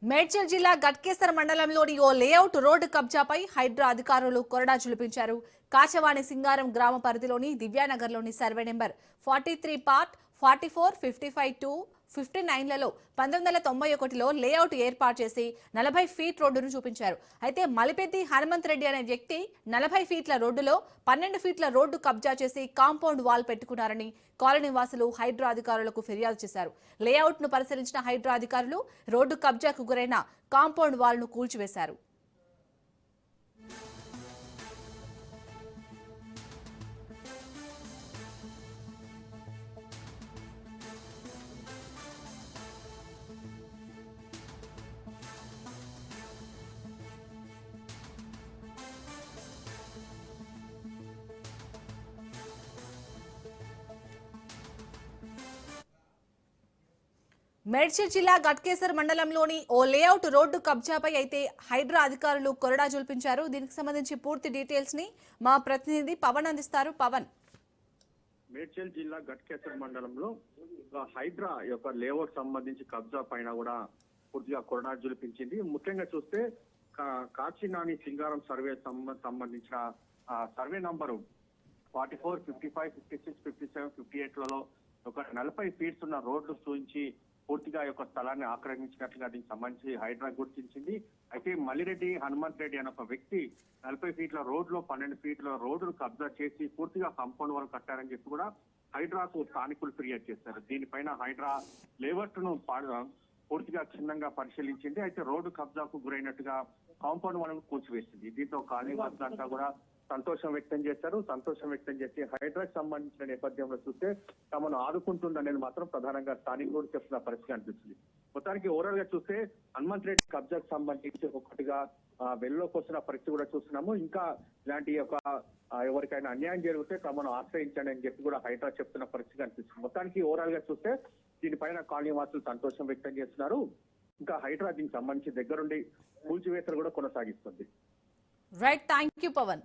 మేడ్చల్ జిల్లా గట్కేసర్ మండలంలోని ఓ layout road కబ్జాపై Hydraa అధికారులు కొరడా చులిపించారు. కాచవాణి సింగారం గ్రామ పరిధిలోని దివ్యానగర్లోని సర్వే నెంబర్ 43 పార్ట్ 44, 55, 59లలో 1991లో లేఅవుట్ ఏర్పాటు చేసి 40 ఫీట్ రోడ్డును చూపించారు. అయితే మలిపెద్ది హనుమంత్ రెడ్డి అనే వ్యక్తి 40 ఫీట్ల రోడ్డులో 12 ఫీట్ల రోడ్డు కబ్జా చేసి కాంపౌండ్ వాల్ పెట్టుకున్నారని కాలనీ వాసులు హైడ్రా అధికారులకు ఫిర్యాదు చేశారు. లేఅవుట్ ను పరిశీలించిన హైడ్రా అధికారులు రోడ్డు కబ్జాకు గురైన కాంపౌండ్ వాల్ ను కూల్చివేశారు. మేడ్చల్ జిల్లా గట్కేసర్ మండలంలోని ఓ లేఅవుట్ రోడ్డు కబ్జాపై అయితే హైడ్రా అధికారులు కొరడా జుల్పించారు. దీనికి సంబంధించి పూర్తి డీటెయిల్స్ ని మా ప్రతినిధి పవన్ అందిస్తారు. పవన్. మేడ్చల్ జిల్లా గట్కేసర్ మండలంలో హైడ్రా యొక్క లేఅవుట్ సంబంధించి కబ్జా పైన కూడా పూర్తిగా కొరడా జులిపించింది. ముఖ్యంగా చూస్తే కాచినాని సింగారం సర్వే సంబంధించిన సర్వే నంబరు 44, 55, 56, 57, 58లలో ఒక 40 ఫీట్స్ ఉన్న రోడ్లు చూపించి పూర్తిగా యొక్క స్థలాన్ని ఆక్రమించినట్లుగా దీనికి సంబంధించి హైడ్రా గుర్తించింది. అయితే మల్లిరెడ్డి హనుమంత్ రెడ్డి అనే ఒక వ్యక్తి 40 ఫీట్ల రోడ్లో 12 ఫీట్ల రోడ్డును కబ్జా చేసి పూర్తిగా కాంపౌండ్ వాల్ కట్టారని చెప్పి కూడా హైడ్రాకు స్థానికులు ఫిర్యాదు చేశారు. దీనిపైన హైడ్రా లేఅవుట్ ను పూర్తిగా క్షుణ్ణంగా పరిశీలించింది. అయితే రోడ్డు కబ్జాకు గురైనట్టుగా కాంపౌండ్ వాల్ కూల్చివేసింది. దీంతో కాలనీ వాసులంతా కూడా సంతోషం వ్యక్తం చేశారు. సంతోషం వ్యక్తం చేసి హైడ్రాకి సంబంధించిన నేపథ్యంలో చూస్తే తమను ఆదుకుంటుందనేది మాత్రం ప్రధానంగా స్థానికులు చెప్తున్న పరిస్థితి అనిపిస్తుంది. మొత్తానికి ఓవరాల్ గా చూస్తే హనుమంత్ రెడ్డి కబ్జాకు సంబంధించి ఒక్కటిగా వెల్లోకి వస్తున్న పరిస్థితి కూడా చూస్తున్నాము. ఇంకా ఇలాంటి ఎవరికైనా అన్యాయం జరిగితే తమను ఆశ్రయించండి అని చెప్పి కూడా హైడ్రా చెప్తున్న పరిస్థితి అనిపిస్తుంది. మొత్తానికి ఓవరాల్ గా చూస్తే దీనిపైన కాలనీ వాసులు సంతోషం వ్యక్తం చేస్తున్నారు. ఇంకా హైడ్రా దీనికి సంబంధించి దగ్గరుండి కూల్చివేతలు కూడా కొనసాగిస్తుంది. Right, thank you Pawan.